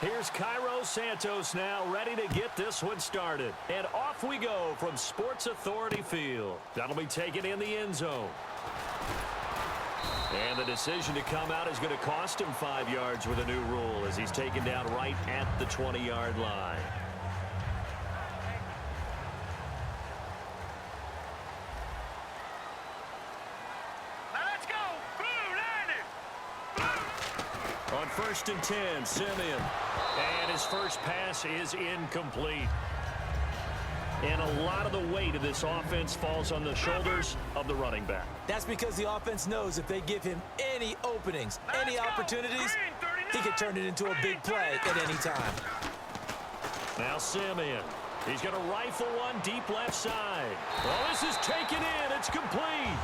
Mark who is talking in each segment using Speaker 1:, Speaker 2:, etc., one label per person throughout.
Speaker 1: Here's Cairo Santos now ready to get this one started. And off we go from Sports Authority Field. That'll be taken in the end zone. And the decision to come out is going to cost him 5 yards with a new rule as he's taken down right at the 20-yard line. On 1st and 10, Simeon. And his first pass is incomplete. And a lot of the weight of this offense falls on the shoulders of the running back.
Speaker 2: That's because the offense knows if they give him any openings, any opportunities, he can turn it into a big play at any time.
Speaker 1: Now Simeon. He's going to rifle one deep left side. Oh, this is taken in. It's complete.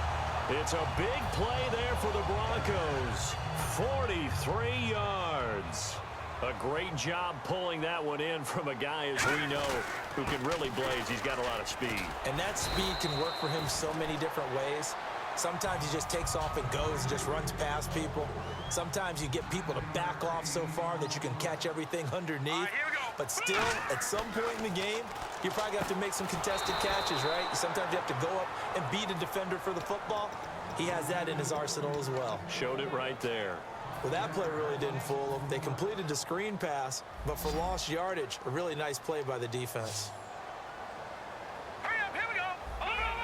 Speaker 1: It's a big play there for the Broncos. 43 yards. A great job pulling that one in from a guy, as we know, who can really blaze. He's got a lot of speed.
Speaker 2: And that speed can work for him so many different ways. Sometimes he just takes off and goes and just runs past people. Sometimes you get people to back off so far that you can catch everything underneath. But still, at some point in the game, you probably have to make some contested catches, right? Sometimes you have to go up and beat a defender for the football. He has that in his arsenal as well.
Speaker 1: Showed it right there.
Speaker 2: Well, that play really didn't fool them. They completed the screen pass, but for lost yardage, a really nice play by the defense.
Speaker 3: Hurry up, here we go. Over.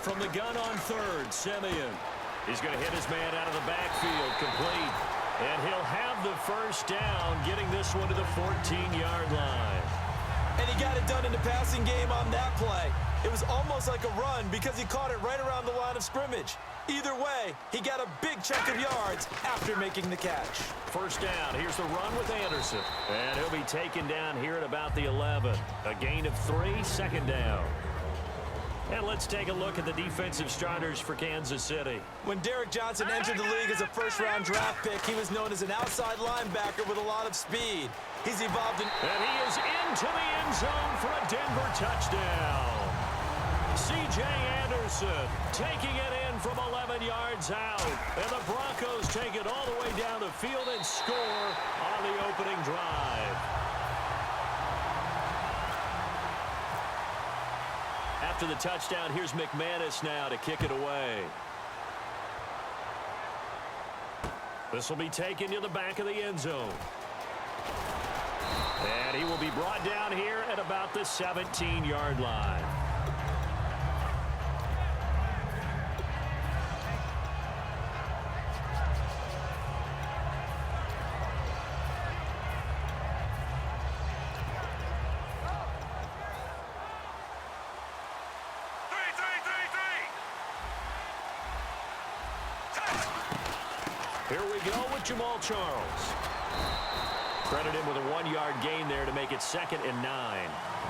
Speaker 1: From the gun on 3rd, Simeon. He's going to hit his man out of the backfield, complete. And he'll have the first down, getting this one to the 14-yard line.
Speaker 2: And he got it done in the passing game on that play. It was almost like a run because he caught it right around the line of scrimmage. Either way, he got a big chunk of yards after making the catch.
Speaker 1: First down. Here's the run with Anderson. And he'll be taken down here at about the 11. A gain of 3, 2nd down. And let's take a look at the defensive starters for Kansas City.
Speaker 2: When Derrick Johnson entered the league as a first-round draft pick, he was known as an outside linebacker with a lot of speed. He's evolved
Speaker 1: And he is into the end zone for a Denver touchdown. C.J. Anderson taking it in from 11 yards out. And the Broncos take it all the way down the field and score on the opening drive. After the touchdown, here's McManus now to kick it away. This will be taken to the back of the end zone. And he will be brought down here at about the 17-yard line. Here we go with Jamal Charles. Credit him with a 1-yard gain there to make it 2nd and 9.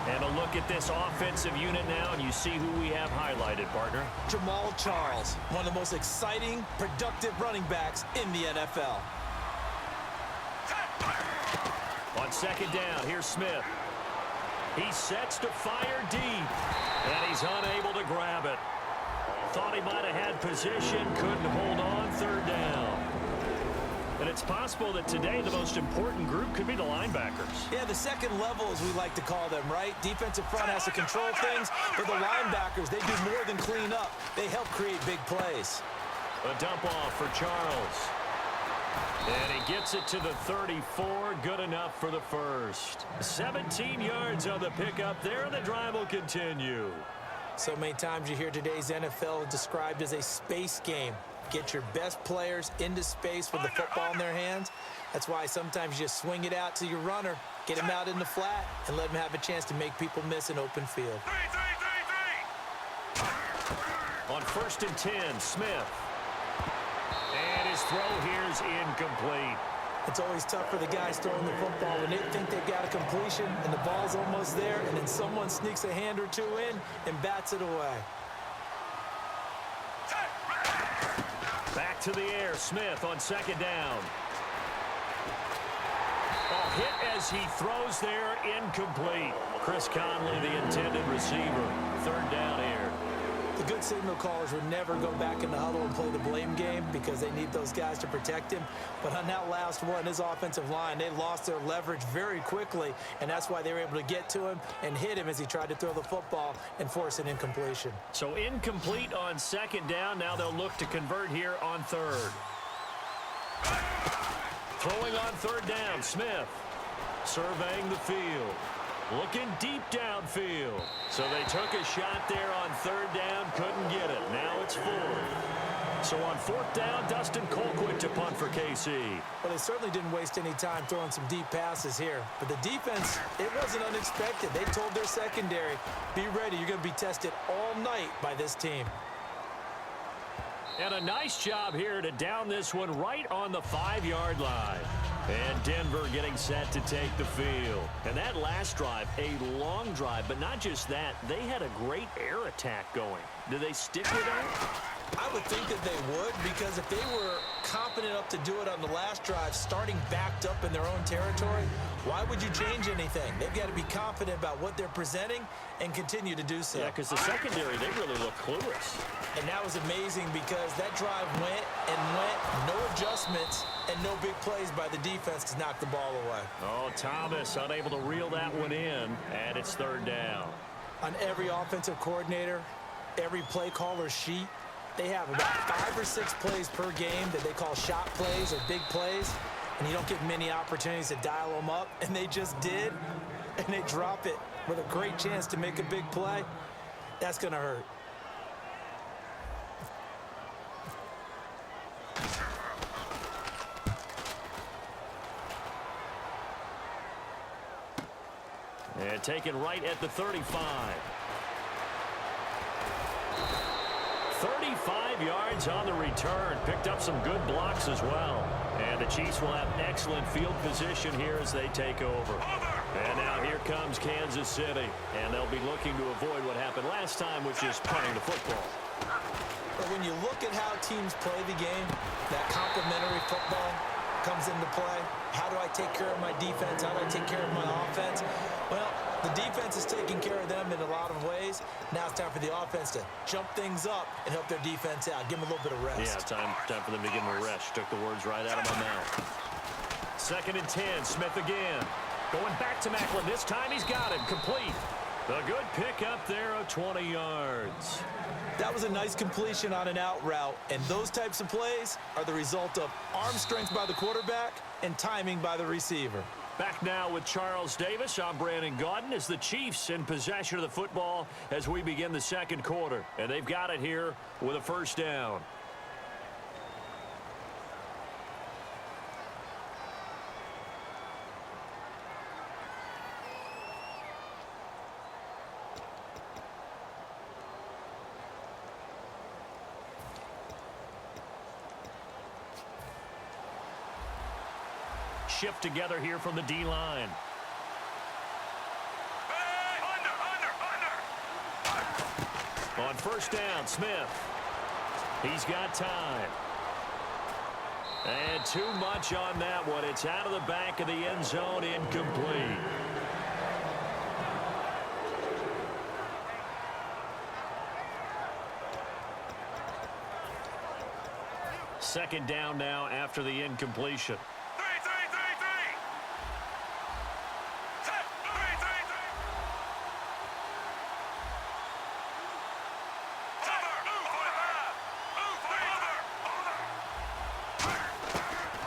Speaker 1: And a look at this offensive unit now, and you see who we have highlighted, partner.
Speaker 2: Jamal Charles, one of the most exciting, productive running backs in the NFL.
Speaker 1: On 2nd down, here's Smith. He sets to fire deep, and he's unable to grab it. Thought he might have had position, couldn't hold on, 3rd down. And it's possible that today the most important group could be the linebackers.
Speaker 2: Yeah, the second level, as we like to call them, right? Defensive front has to control things, but the linebackers, they do more than clean up. They help create big plays.
Speaker 1: A dump off for Charles. And he gets it to the 34, good enough for the first. 17 yards on the pickup there, and the drive will continue.
Speaker 2: So many times you hear today's NFL described as a space game. Get your best players into space with the football in their hands. That's why sometimes you just swing it out to your runner, get him out in the flat, and let him have a chance to make people miss an open field.
Speaker 1: On 1st and 10, Smith. And his throw here is incomplete.
Speaker 2: It's always tough for the guys throwing the football when they think they've got a completion and the ball's almost there, and then someone sneaks a hand or two in and bats it away.
Speaker 1: Back to the air, Smith on 2nd down. Oh, hit as he throws there, incomplete. Chris Conley, the intended receiver. 3rd down here.
Speaker 2: The good signal callers would never go back in the huddle and play the blame game because they need those guys to protect him. But on that last one, his offensive line, they lost their leverage very quickly, and that's why they were able to get to him and hit him as he tried to throw the football and force an incompletion.
Speaker 1: So incomplete on second down. Now they'll look to convert here on third. Throwing on third down, Smith. Surveying the field. Looking deep downfield. So they took a shot there on third down, couldn't get it. Now it's fourth. So on fourth down, Dustin Colquitt to punt for KC.
Speaker 2: Well, they certainly didn't waste any time throwing some deep passes here. But the defense, it wasn't unexpected. They told their secondary, be ready, you're going to be tested all night by this team.
Speaker 1: And a nice job here to down this one right on the 5-yard line. And Denver getting set to take the field. And that last drive, a long drive, but not just that, they had a great air attack going. Do they stick with that?
Speaker 2: I would think that they would, because if they were confident enough to do it on the last drive, starting backed up in their own territory, why would you change anything? They've got to be confident about what they're presenting and continue to do so.
Speaker 1: Yeah, because the secondary, they really look clueless.
Speaker 2: And that was amazing because that drive went and went, no adjustments, and no big plays by the defense to knock the ball away.
Speaker 1: Oh, Thomas unable to reel that one in, and it's third down.
Speaker 2: On every offensive coordinator, every play caller's sheet, they have about 5 or 6 plays per game that they call shot plays or big plays, and you don't get many opportunities to dial them up, and they just did, and they drop it with a great chance to make a big play. That's going to hurt.
Speaker 1: And taken right at the 35. 35 yards on the return. Picked up some good blocks as well. And the Chiefs will have excellent field position here as they take over. And now here comes Kansas City. And they'll be looking to avoid what happened last time, which is punting the football.
Speaker 2: But when you look at how teams play the game, that complementary football comes into play. How do I take care of my defense? How do I take care of my offense? Well, the defense is taking care of them in a lot of ways. Now it's time for the offense to jump things up and help their defense out. Give them a little bit of rest.
Speaker 1: Yeah, time for them to give them a rest. Took the words right out of my mouth. 2nd and 10, Smith again. Going back to Macklin. This time he's got him. Complete. A good pick up there of 20 yards.
Speaker 2: That was a nice completion on an out route, and those types of plays are the result of arm strength by the quarterback and timing by the receiver.
Speaker 1: Back now with Charles Davis. I'm Brandon Gaudin as the Chiefs in possession of the football as we begin the second quarter. And they've got it here with a first down. Shift together here from the D-line. On first down, Smith. He's got time. And too much on that one. It's out of the back of the end zone, incomplete. Second down now after the incompletion.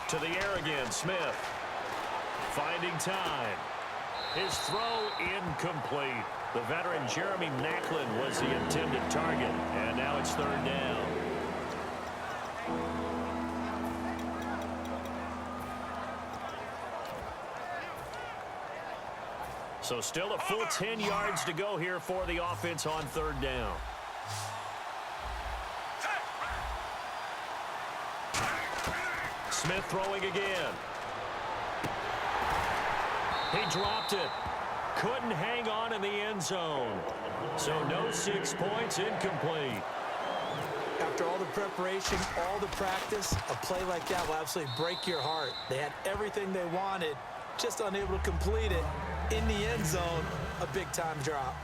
Speaker 1: To the air again, Smith. Finding time. His throw incomplete. The veteran Jeremy Macklin was the intended target. And now it's third down. So still a full 10 yards to go here for the offense on third down. Smith throwing again. He dropped it. Couldn't hang on in the end zone. So no 6 points, incomplete.
Speaker 2: After all the preparation, all the practice, a play like that will absolutely break your heart. They had everything they wanted, just unable to complete it. In the end zone, a big-time drop.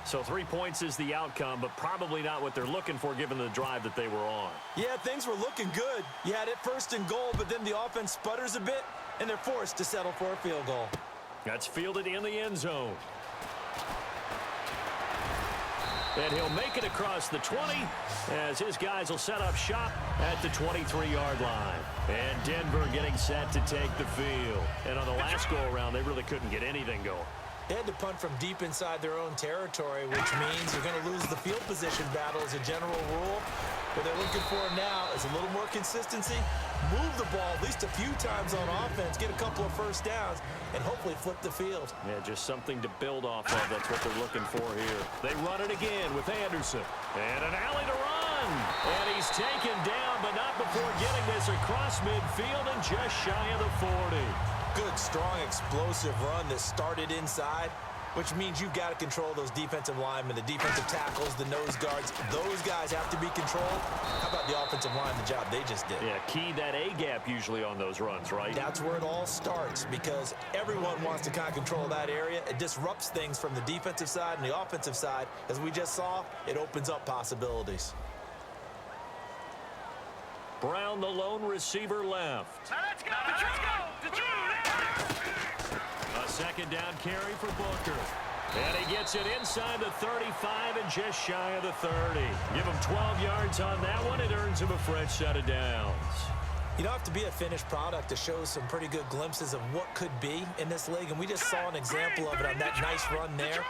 Speaker 1: So 3 points is the outcome, but probably not what they're looking for given the drive that they were on.
Speaker 2: Yeah, things were looking good. You had it first and goal, but then the offense sputters a bit, and they're forced to settle for a field goal.
Speaker 1: That's fielded in the end zone. And he'll make it across the 20 as his guys will set up shop at the 23-yard line. And Denver getting set to take the field. And on the last go-around, they really couldn't get anything going.
Speaker 2: They had to punt from deep inside their own territory, which means you're going to lose the field position battle as a general rule. What they're looking for now is a little more consistency, move the ball at least a few times on offense, get a couple of first downs, and hopefully flip the field.
Speaker 1: Yeah, just something to build off of. That's what they're looking for here. They run it again with Anderson. And an alley to run. And he's taken down, but not before getting this across midfield and just shy of the 40.
Speaker 2: Good, strong, explosive run that started inside, which means you've got to control those defensive linemen, the defensive tackles, the nose guards. Those guys have to be controlled. How about the offensive line, the job they just did?
Speaker 1: Yeah, key that A-gap usually on those runs, right?
Speaker 2: That's where it all starts because everyone wants to kind of control that area. It disrupts things from the defensive side and the offensive side. As we just saw, it opens up possibilities.
Speaker 1: Brown, the lone receiver left.
Speaker 3: Now let's go! Let's go!
Speaker 1: A second down carry for Booker. And he gets it inside the 35 and just shy of the 30. Give him 12 yards on that one. It earns him a fresh set of downs.
Speaker 2: You don't have to be a finished product to show some pretty good glimpses of what could be in this league, and we just saw an example of it on that nice run there.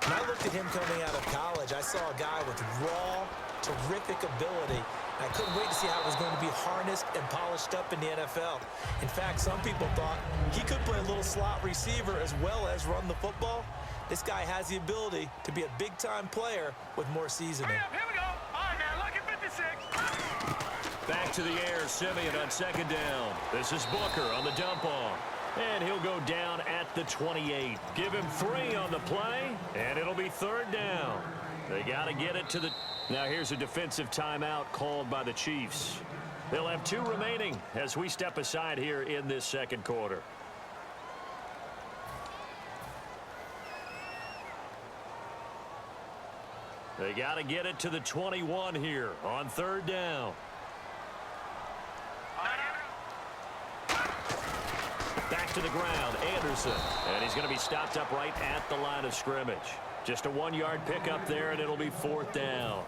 Speaker 2: When I looked at him coming out of college, I saw a guy with raw, terrific ability. I couldn't wait to see how it was going to be harnessed and polished up in the NFL. In fact, some people thought he could play a little slot receiver as well as run the football. This guy has the ability to be a big-time player with more seasoning.
Speaker 3: Here we go. All right, now, look at 56.
Speaker 1: Back to the air, Simeon on second down. This is Booker on the dump off. And he'll go down at the 28. Give him 3 on the play, and it'll be third down. They got to get it to the... Now here's a defensive timeout called by the Chiefs. They'll have 2 remaining as we step aside here in this second quarter. They got to get it to the 21 here on third down. Back to the ground, Anderson. And he's going to be stopped up right at the line of scrimmage. Just a 1-yard pickup there, and it'll be fourth down.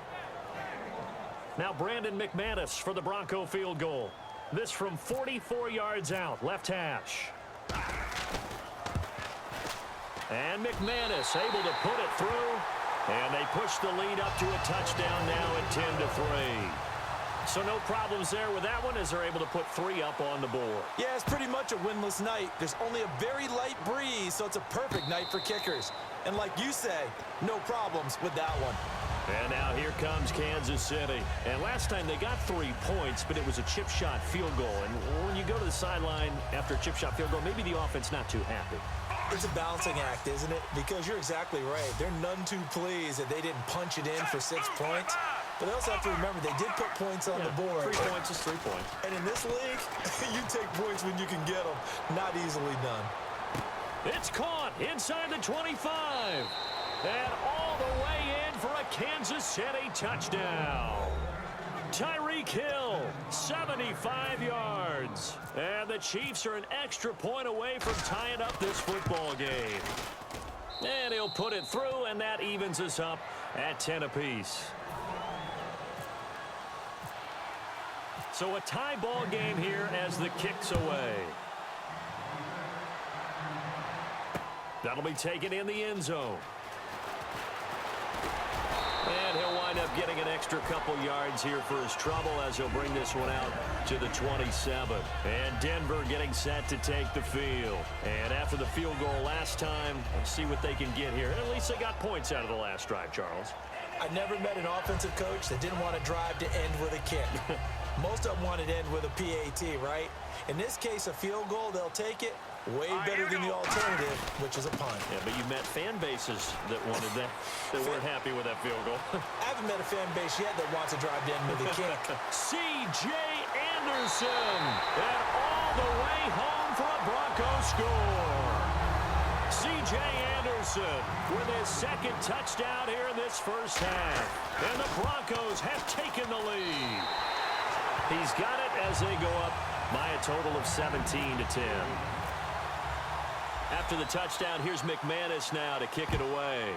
Speaker 1: Now Brandon McManus for the Bronco field goal. This from 44 yards out, left hash. And McManus able to put it through. And they push the lead up to a touchdown now at 10-3. So no problems there with that one as they're able to put 3 up on the board.
Speaker 2: Yeah, it's pretty much a winless night. There's only a very light breeze, so it's a perfect night for kickers. And like you say, no problems with that one.
Speaker 1: And now here comes Kansas City. And last time they got 3 points, but it was a chip shot field goal. And when you go to the sideline after a chip shot field goal, maybe the offense not too happy.
Speaker 2: It's a balancing act, isn't it? Because you're exactly right. They're none too pleased that they didn't punch it in for 6 points. But they also have to remember they did put points on the board.
Speaker 1: 3 points is 3 points.
Speaker 2: And in this league, you take points when you can get them. Not easily done.
Speaker 1: It's caught inside the 25. And all the way in for a Kansas City touchdown. Tyreek Hill, 75 yards. And the Chiefs are an extra point away from tying up this football game. And he'll put it through, and that evens us up at 10 apiece. So a tie ball game here as the kick's away. That'll be taken in the end zone. And he'll wind up getting an extra couple yards here for his trouble as he'll bring this one out to the 27. And Denver getting set to take the field. And after the field goal last time, let's see what they can get here. At least they got points out of the last drive, Charles.
Speaker 2: I've never met an offensive coach that didn't want to drive to end with a kick. Most of them want to end with a PAT, right? In this case, a field goal, they'll take it. Way better than the alternative, which is a punt.
Speaker 1: Yeah, but you met fan bases that wanted that, that weren't happy with that field goal.
Speaker 2: I haven't met a fan base yet that wants to drive to end with a kick.
Speaker 1: C.J. Anderson, and all the way home for a Bronco score. C.J. Anderson with his second touchdown here in this first half. And the Broncos have taken the lead. He's got it as they go up by a total of 17-10. After the touchdown, here's McManus now to kick it away.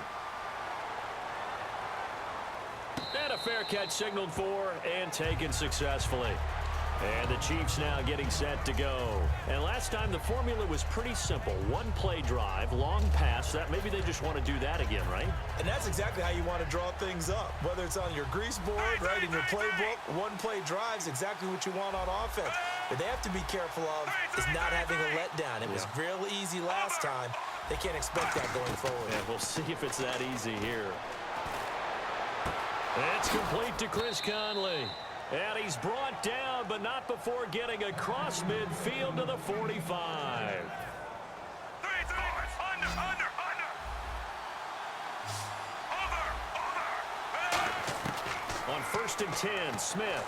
Speaker 1: And a fair catch signaled for and taken successfully. And the Chiefs now getting set to go. And last time the formula was pretty simple. One play drive, long pass. That maybe they just want to do that again, right?
Speaker 2: And that's exactly how you want to draw things up. Whether it's on your grease board, right, in your playbook, one play drive is exactly what you want on offense. But they have to be careful of is not having a letdown. It was real easy last time. They can't expect that going forward.
Speaker 1: And we'll see if it's that easy here. It's complete to Chris Conley. And he's brought down, but not before getting across midfield to the 45. On 1st and 10, Smith.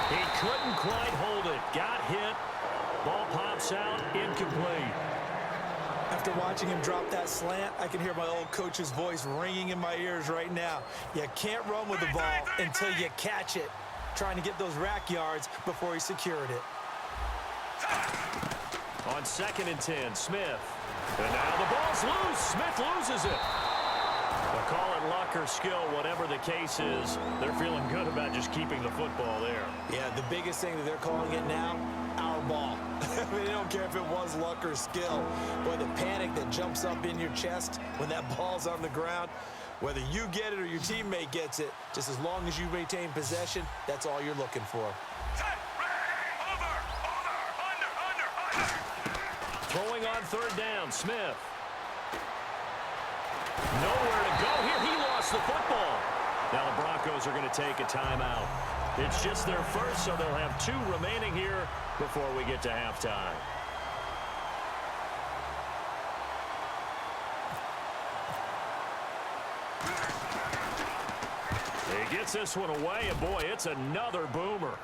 Speaker 1: He couldn't quite hold it. Got hit. Ball pops out, incomplete.
Speaker 2: After watching him drop that slant, I can hear my old coach's voice ringing in my ears right now. You can't run with the ball until you catch it. Trying to get those rack yards before he secured it.
Speaker 1: On 2nd and 10, Smith. And now the ball's loose. Smith loses it. They'll call it luck or skill, whatever the case is. They're feeling good about just keeping the football there.
Speaker 2: Yeah, the biggest thing that they're calling it now, our ball. I mean, they don't care if it was luck or skill. Boy, the panic that jumps up in your chest when that ball's on the ground, whether you get it or your teammate gets it, just as long as you maintain possession, that's all you're looking for.
Speaker 1: Throwing on 3rd down, Smith. Nowhere to go here. He lost the football. Now the Broncos are going to take a timeout. It's just their first, so they'll have 2 remaining here before we get to halftime. He gets this one away, and boy, it's another boomer.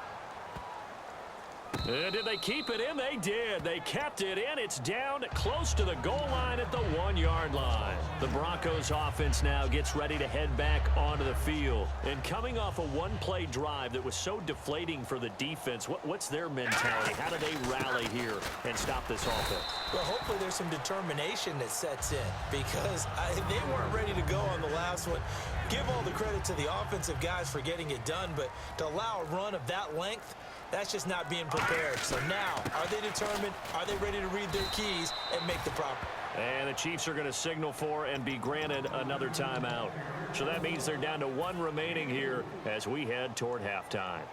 Speaker 1: And did they keep it in? They did. They kept it in. It's down close to the goal line at the 1-yard line. The Broncos offense now gets ready to head back onto the field. And coming off a one-play drive that was so deflating for the defense, what's their mentality? How do they rally here and stop this offense?
Speaker 2: Well, hopefully there's some determination that sets in because they weren't ready to go on the last one. Give all the credit to the offensive guys for getting it done, but to allow a run of that length, that's just not being prepared. So now, are they determined? Are they ready to read their keys and make the proper?
Speaker 1: And the Chiefs are going to signal for and be granted another timeout. So that means they're down to 1 remaining here as we head toward halftime.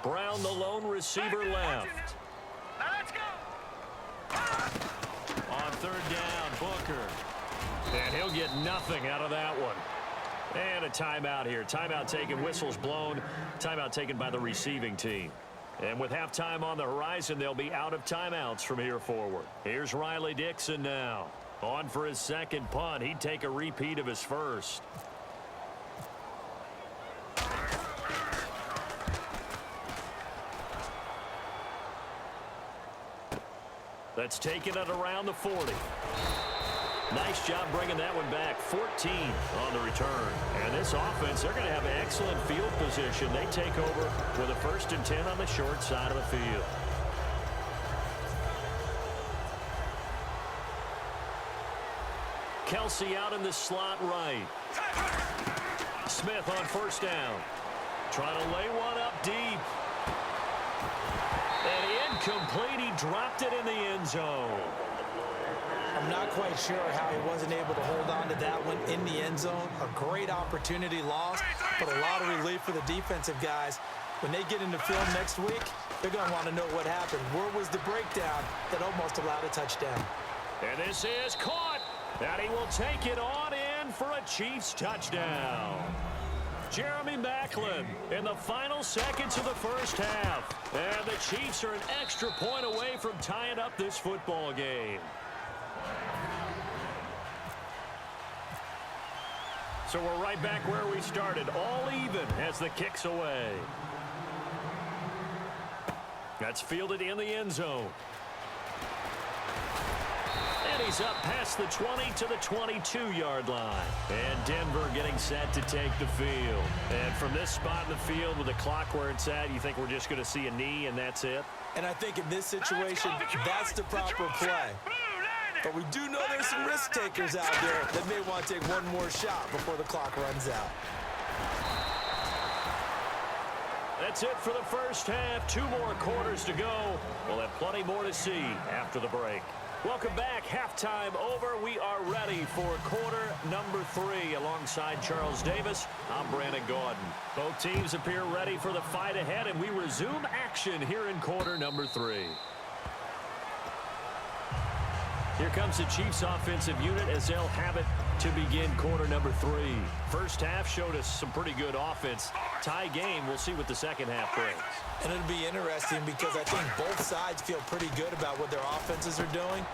Speaker 1: Brown, the lone receiver, left.
Speaker 3: Now let's go.
Speaker 1: On 3rd down, Booker. And he'll get nothing out of that one. And a timeout here. Timeout taken, whistles blown. Timeout taken by the receiving team. And with halftime on the horizon, they'll be out of timeouts from here forward. Here's Riley Dixon now. On for his 2nd punt. He'd take a repeat of his first. That's taken at around the 40. Nice job bringing that one back. 14 on the return. And this offense, they're going to have excellent field position. They take over with a 1st and 10 on the short side of the field. Kelsey out in the slot right. Smith on 1st down. Trying to lay one up deep. And incomplete. He dropped it in the end zone.
Speaker 2: I'm not quite sure how he wasn't able to hold on to that one in the end zone. A great opportunity lost, but a lot of relief for the defensive guys. When they get into film next week, they're going to want to know what happened. Where was the breakdown that almost allowed a touchdown?
Speaker 1: And this is caught. And he will take it on in for a Chiefs touchdown. Jeremy Maclin in the final seconds of the first half. And the Chiefs are an extra point away from tying up this football game. So we're right back where we started, all even as the kick's away. That's fielded in the end zone. And he's up past the 20 to the 22-yard line. And Denver getting set to take the field. And from this spot in the field with the clock where it's at, you think we're just going to see a knee and that's it?
Speaker 2: And I think in this situation, that's the proper play. But we do know there's some risk takers out there that may want to take one more shot before the clock runs out.
Speaker 1: That's it for the first half. 2 more quarters to go. We'll have plenty more to see after the break. Welcome back. Halftime over. We are ready for quarter number 3 alongside Charles Davis. I'm Brandon Gaudin. Both teams appear ready for the fight ahead, and we resume action here in quarter number 3. Here comes the Chiefs offensive unit as they'll have it to begin quarter number 3. First half showed us some pretty good offense. Tie game. We'll see what the second half brings.
Speaker 2: And it'll be interesting because I think both sides feel pretty good about what their offenses are doing.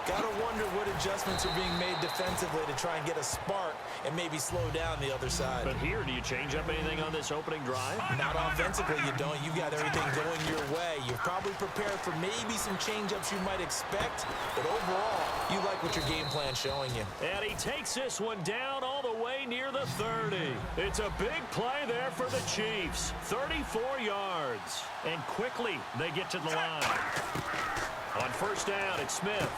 Speaker 2: Gotta wonder what adjustments are being made defensively to try and get a spark and maybe slow down the other side.
Speaker 1: But here, do you change up anything on this opening drive?
Speaker 2: Not offensively, you don't. You've got everything going your way. You're probably prepared for maybe some change-ups you might expect, but overall, you like what your game plan's showing you.
Speaker 1: And he takes this one down all the way near the 30. It's a big play there for the Chiefs. 34 yards. And quickly, they get to the line. On first down, it's Smith.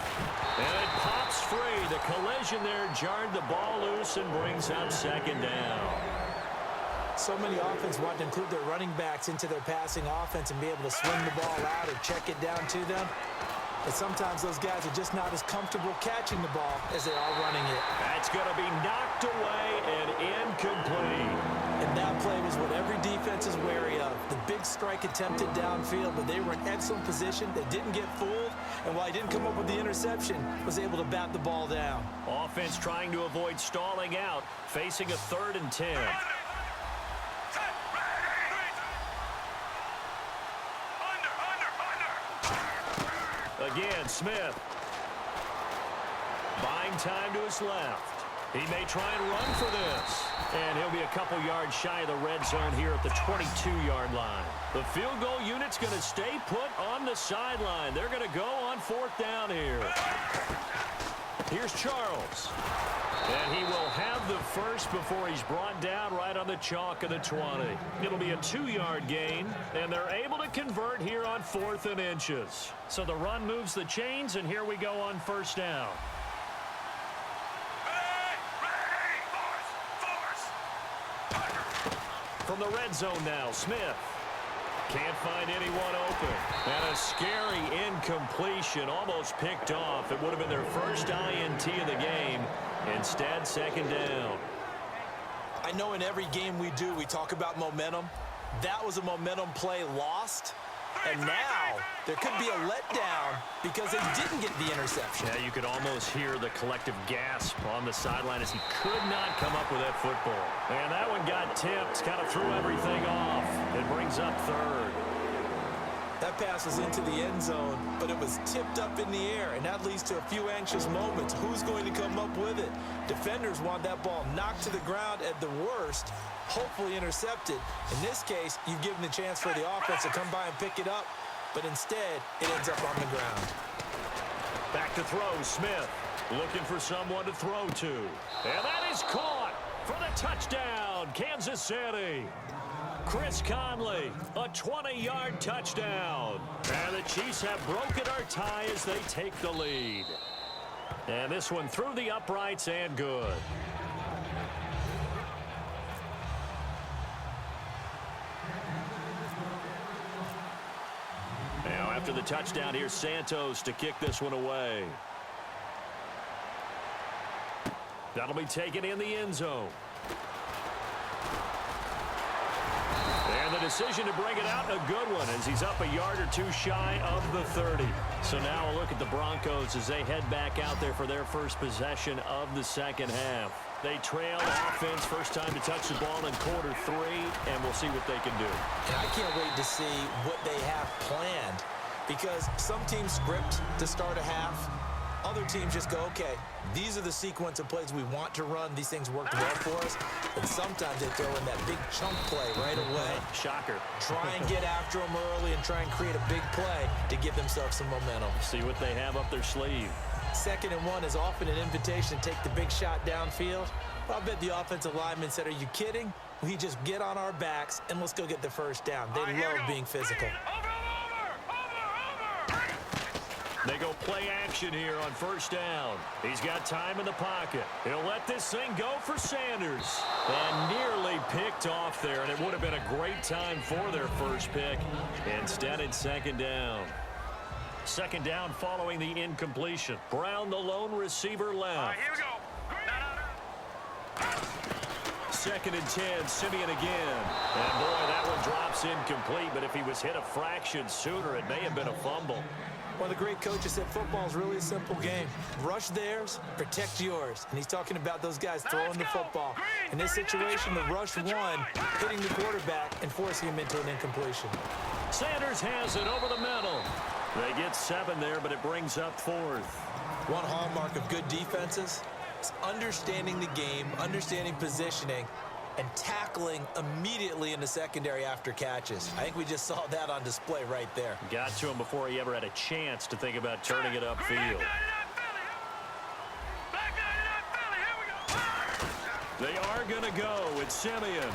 Speaker 1: And it pops free. The collision there jarred the ball loose and brings up second down.
Speaker 2: So many offenses want to include their running backs into their passing offense and be able to swing the ball out or check it down to them. But sometimes those guys are just not as comfortable catching the ball as they are running it.
Speaker 1: That's going to be knocked away and incomplete.
Speaker 2: And that play was what every defense is wary of. The big strike attempted downfield, but they were in excellent position. They didn't get fooled, and while he didn't come up with the interception, was able to bat the ball down.
Speaker 1: Offense trying to avoid stalling out, facing a 3rd and 10. Again, Smith. Buying time to his left. He may try and run for this. And he'll be a couple yards shy of the red zone here at the 22-yard line. The field goal unit's going to stay put on the sideline. They're going to go on 4th down here. Here's Charles. And he will have the first before he's brought down right on the chalk of the 20. It'll be a 2-yard gain, and they're able to convert here on 4th and inches. So the run moves the chains, and here we go on first down. From the red zone now, Smith. Can't find anyone open. And a scary incompletion, almost picked off. It would have been their first INT of the game. Instead, second down.
Speaker 2: I know in every game we do, we talk about momentum. That was a momentum play lost. And now there could be a letdown because they didn't get the interception.
Speaker 1: Yeah, you could almost hear the collective gasp on the sideline as he could not come up with that football. And that one got tipped, kind of threw everything off. It brings up 3rd.
Speaker 2: That pass was into the end zone, but it was tipped up in the air, and that leads to a few anxious moments. Who's going to come up with it? Defenders want that ball knocked to the ground at the worst, hopefully intercepted. In this case, you've given the chance for the offense to come by and pick it up, but instead, it ends up on the ground.
Speaker 1: Back to throw, Smith. Looking for someone to throw to. And that is caught for the touchdown, Kansas City. Chris Conley, a 20-yard touchdown. And the Chiefs have broken our tie as they take the lead. And this one through the uprights and good. Now after the touchdown, here's Santos to kick this one away. That'll be taken in the end zone. And the decision to bring it out, a good one, as he's up a yard or 2 shy of the 30. So now a look at the Broncos as they head back out there for their first possession of the second half. They trail offense, first time to touch the ball in quarter 3, and we'll see what they can do.
Speaker 2: And I can't wait to see what they have planned, because some teams script to start a half. Other teams just go, okay, these are the sequence of plays we want to run. These things worked well for us. And sometimes they throw in that big chunk play right away.
Speaker 1: Shocker.
Speaker 2: Try and get after them early and try and create a big play to give themselves some momentum.
Speaker 1: See what they have up their sleeve.
Speaker 2: 2nd and 1 is often an invitation to take the big shot downfield. I bet the offensive lineman said, are you kidding? We just get on our backs and let's go get the first down. They love being physical.
Speaker 1: They go play action here on 1st down. He's got time in the pocket. He'll let this thing go for Sanders. And nearly picked off there, and it would have been a great time for their first pick. Instead, it's 2nd down. 2nd down following the incompletion. Brown, the lone receiver, left.
Speaker 3: Here we go.
Speaker 1: 2nd and 10, Simeon again. And boy, that one drops incomplete, but if he was hit a fraction sooner, it may have been a fumble.
Speaker 2: One of the great coaches said football is really a simple game. Rush theirs, protect yours. And he's talking about those guys throwing the football. In this situation, the rush one, hitting the quarterback and forcing him into an incompletion.
Speaker 1: Sanders has it over the middle. They get 7 there, but it brings up 4th.
Speaker 2: One hallmark of good defenses is understanding the game, understanding positioning, and tackling immediately in the secondary after catches. I think we just saw that on display right there.
Speaker 1: Got to him before he ever had a chance to think about turning it upfield. They are going to go with Simeon.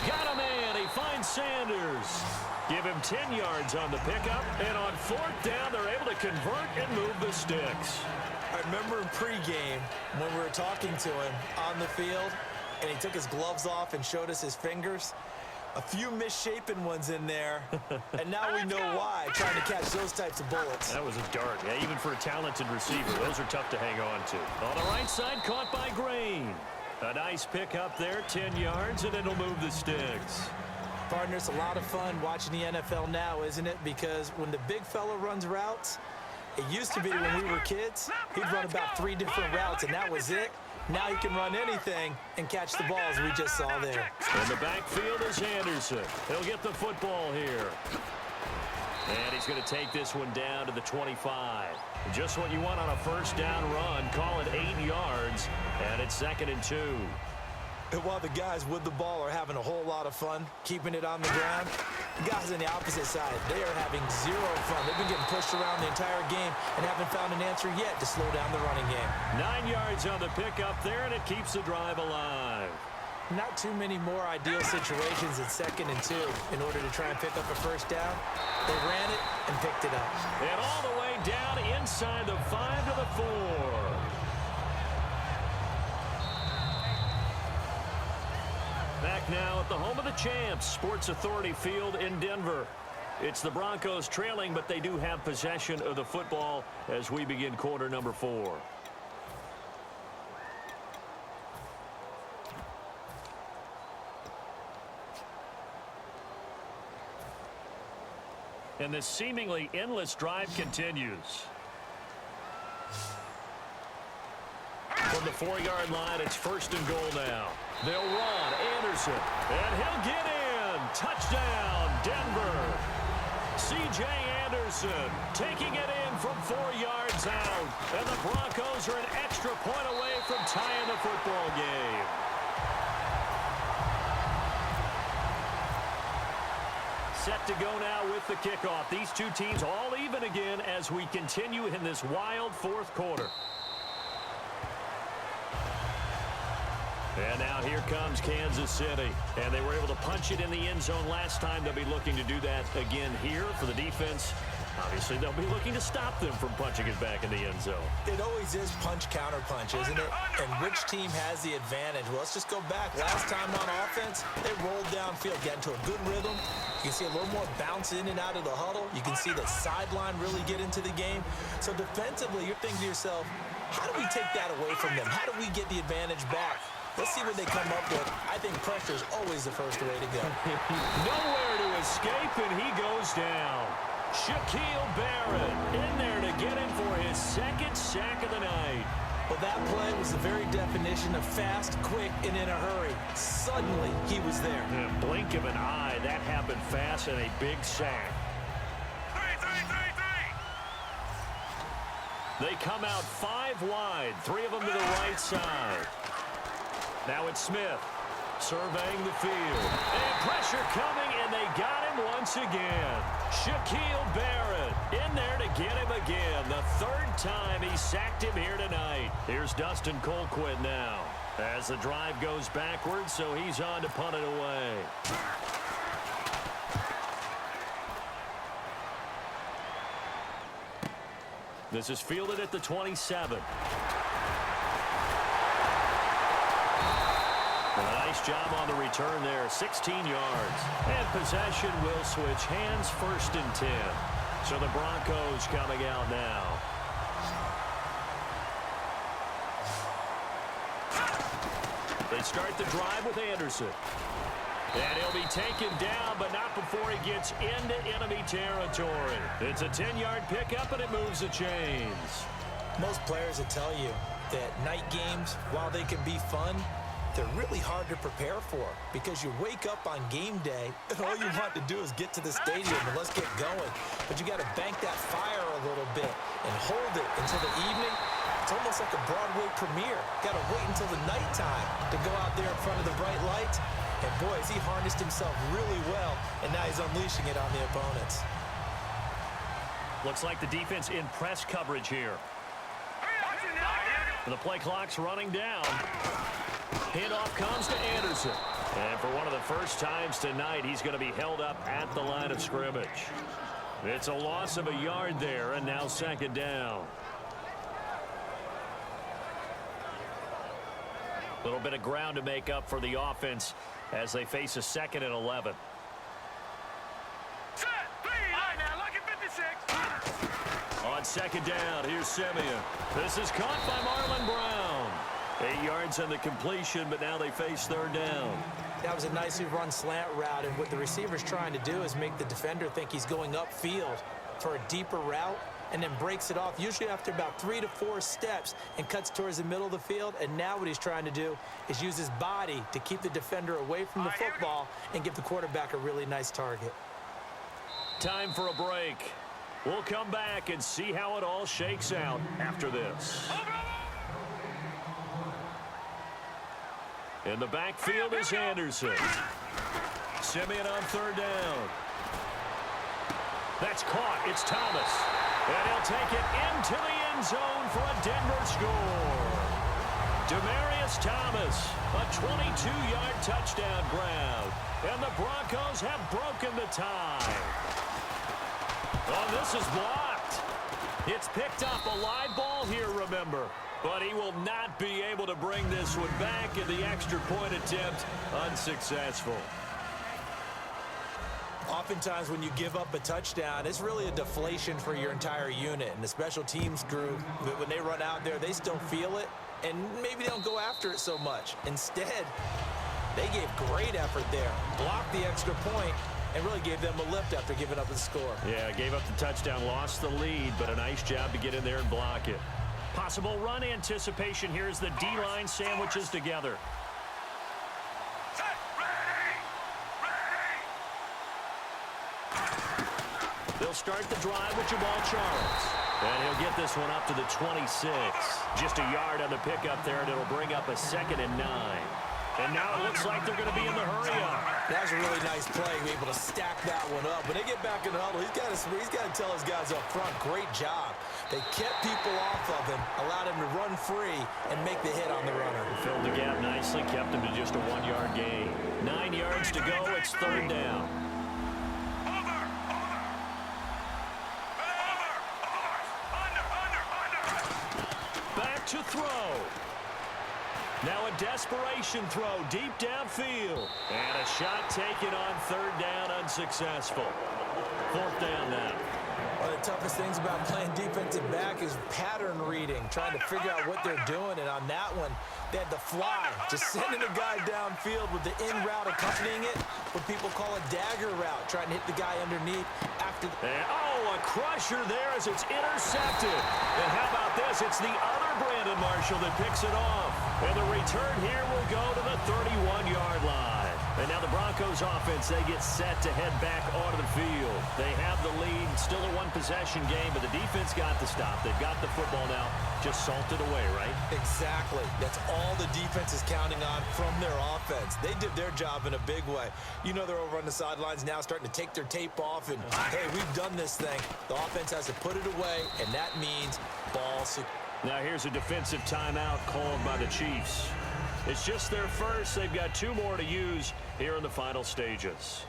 Speaker 1: Got a man. He finds Sanders. Give him 10 yards on the pickup. And on 4th down, they're able to convert and move the sticks.
Speaker 2: I remember in pregame when we were talking to him on the field, and he took his gloves off and showed us his fingers. A few misshapen ones in there, and now we know why, trying to catch those types of bullets.
Speaker 1: That was a dart. Yeah, even for a talented receiver, those are tough to hang on to. On the right side, caught by Green. A nice pick up there, 10 yards, and it'll move the sticks.
Speaker 2: Partner, it's a lot of fun watching the NFL now, isn't it? Because when the big fella runs routes, it used to be when we were kids, he'd run about 3 different routes, and that was it. Now he can run anything and catch the balls we just saw there.
Speaker 1: In the backfield is Anderson. He'll get the football here. And he's going to take this one down to the 25. Just what you want on a 1st down run. Call it 8 yards, and it's 2nd and 2.
Speaker 2: And while the guys with the ball are having a whole lot of fun keeping it on the ground, the guys on the opposite side, they are having zero fun. They've been getting pushed around the entire game and haven't found an answer yet to slow down the running game.
Speaker 1: 9 yards on the pickup there, and it keeps the drive alive.
Speaker 2: Not too many more ideal situations in 2nd and 2 in order to try and pick up a 1st down. They ran it and picked it up.
Speaker 1: And all the way down inside the 5 to the 4. Back now at the home of the champs, Sports Authority Field in Denver. It's the Broncos trailing, but they do have possession of the football as we begin quarter number 4. And this seemingly endless drive continues. From the 4-yard line, it's 1st and goal now. They'll run. Anderson. And he'll get in. Touchdown, Denver. C.J. Anderson taking it in from 4 yards out. And the Broncos are an extra point away from tying the football game. Set to go now with the kickoff. These two teams all even again as we continue in this wild 4th quarter. And now here comes Kansas City. And they were able to punch it in the end zone last time. They'll be looking to do that again here for the defense. Obviously, they'll be looking to stop them from punching it back in the end zone.
Speaker 2: It always is punch-counter-punch, isn't it? And which team has the advantage? Well, let's just go back. Last time on offense, they rolled downfield, got into a good rhythm. You can see a little more bounce in and out of the huddle. You can see the sideline really get into the game. So defensively, you're thinking to yourself, how do we take that away from them? How do we get the advantage back? Let's see what they come up with. I think pressure is always the first way to go.
Speaker 1: Nowhere to escape, and he goes down. Shaquille Barrett in there to get him for his 2nd sack of the night.
Speaker 2: Well, that play was the very definition of fast, quick, and in a hurry. Suddenly, he was there.
Speaker 1: In a blink of an eye, that happened fast and a big sack. They come out 5 wide, 3 of them to the right side. Now it's Smith surveying the field. And pressure coming, and they got him once again. Shaquille Barrett in there to get him again. The 3rd time he sacked him here tonight. Here's Dustin Colquitt now as the drive goes backwards, so he's on to punt it away. This is fielded at the 27. A nice job on the return there, 16 yards. And possession will switch hands, 1st and 10. So the Broncos coming out now. They start the drive with Anderson. And he'll be taken down, but not before he gets into enemy territory. It's a 10-yard pickup, and it moves the chains.
Speaker 2: Most players will tell you that night games, while they can be fun, they're really hard to prepare for because you wake up on game day and all you want to do is get to the stadium and let's get going. But you got to bank that fire a little bit and hold it until the evening. It's almost like a Broadway premiere. Got to wait until the nighttime to go out there in front of the bright lights. And boy, has he harnessed himself really well, and now he's unleashing it on the opponents.
Speaker 1: Looks like the defense in press coverage here. The play clock's running down. Handoff comes to Anderson. And for one of the first times tonight, he's going to be held up at the line of scrimmage. It's a loss of a yard there, and now 2nd down. A little bit of ground to make up for the offense as they face a 2nd and 11.
Speaker 3: Set, please. All right, now, look at 56.
Speaker 1: On 2nd down, here's Simeon. This is caught by Marlon Brown. 8 yards on the completion, but now they face 3rd down.
Speaker 2: That was a nicely run slant route, and what the receiver's trying to do is make the defender think he's going upfield for a deeper route, and then breaks it off, usually after about 3 to 4 steps, and cuts towards the middle of the field. And now what he's trying to do is use his body to keep the defender away from the football and give the quarterback a really nice target.
Speaker 1: Time for a break. We'll come back and see how it all shakes out after this. In the backfield is Anderson. Simeon on 3rd down. That's caught. It's Thomas. And he'll take it into the end zone for a Denver score. Demaryius Thomas, a 22-yard touchdown grab. And the Broncos have broken the tie. Oh, this is blocked. It's picked up, a live ball here, remember. But he will not be able to bring this one back, and the extra point attempt unsuccessful.
Speaker 2: Oftentimes when you give up a touchdown, it's really a deflation for your entire unit. And the special teams group, when they run out there, they still feel it, and maybe they don't go after it so much. Instead, they gave great effort there, blocked the extra point, and really gave them a lift after giving up the score.
Speaker 1: Yeah, gave up the touchdown, lost the lead, but a nice job to get in there and block it. Possible run anticipation here as the D-line sandwiches together.
Speaker 3: Set, ready, ready.
Speaker 1: They'll start the drive with Jamal Charles. And he'll get this one up to the 26. Just a yard on the pickup there, and it'll bring up a 2nd and 9. And now it looks like they're going to be in the hurry-up.
Speaker 2: That was a really nice play, be able to stack that one up. When they get back in the huddle, he's got to tell his guys up front, great job. They kept people off of him, allowed him to run free, and make the hit on the runner.
Speaker 1: Filled the gap nicely, kept him to just a 1-yard gain. 9 yards to go, it's 3rd down. Back to throw. Now a desperation throw deep downfield. And a shot taken on 3rd down, unsuccessful. 4th down now.
Speaker 2: One of the toughest things about playing defensive back is pattern reading, trying to figure out what they're doing. And on that one, they had the fly, just sending a guy downfield with the in route accompanying it, what people call a dagger route, trying to hit the guy underneath after.
Speaker 1: A crusher there as it's intercepted. And how about this? It's the other Brandon Marshall that picks it off. And the return here will go to the 31-yard line. And now the Broncos offense, they get set to head back onto the field. They have the lead, still a one-possession game, but the defense got the stop. They've got the football now, just salted away, right?
Speaker 2: Exactly. That's all the defense is counting on from their offense. They did their job in a big way. You know they're over on the sidelines now starting to take their tape off, and, hey, we've done this thing. The offense has to put it away, and that means ball secure.
Speaker 1: Now here's a defensive timeout called by the Chiefs. It's just their first. They've got 2 more to use here in the final stages.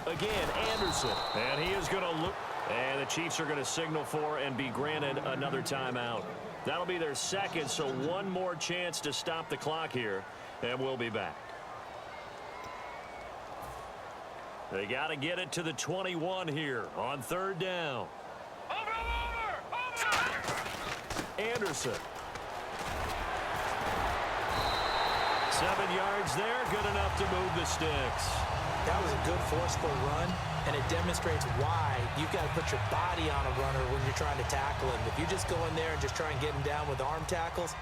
Speaker 1: Again, Anderson. And he is going to look. And the Chiefs are going to signal for and be granted another timeout. That'll be their second, so 1 more chance to stop the clock here. And we'll be back. They got to get it to the 21 here on 3rd down.
Speaker 3: Over!
Speaker 1: Anderson. 7 yards there, good enough to move the sticks.
Speaker 2: That was a good forceful run, and it demonstrates why you've got to put your body on a runner when you're trying to tackle him. If you just go in there and just try and get him down with arm tackles,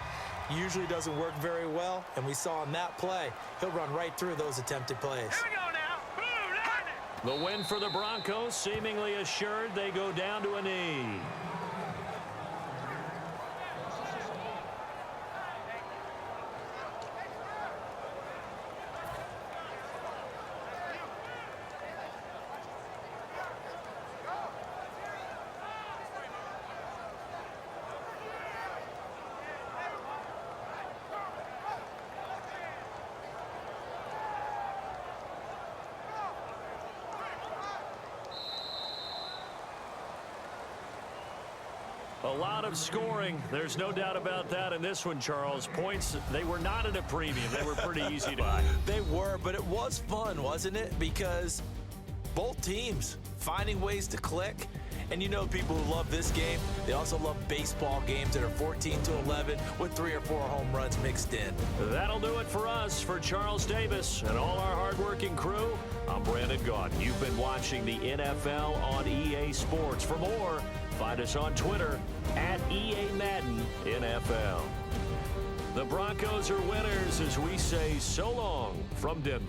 Speaker 2: usually doesn't work very well, and we saw in that play, he'll run right through those attempted plays.
Speaker 3: Here we go now. Boom,
Speaker 1: The win for the Broncos, seemingly assured. They go down to a knee. A lot of scoring. There's no doubt about that in this one, Charles. Points, they were not at a premium. They were pretty easy to buy.
Speaker 2: They were, but it was fun, wasn't it? Because both teams finding ways to click. And you know people who love this game, they also love baseball games that are 14-11 with 3 or 4 home runs mixed in.
Speaker 1: That'll do it for us. For Charles Davis and all our hardworking crew, I'm Brandon Gaudin. You've been watching the NFL on EA Sports. For more, find us on Twitter at EA Madden NFL. The Broncos are winners as we say so long from Denver.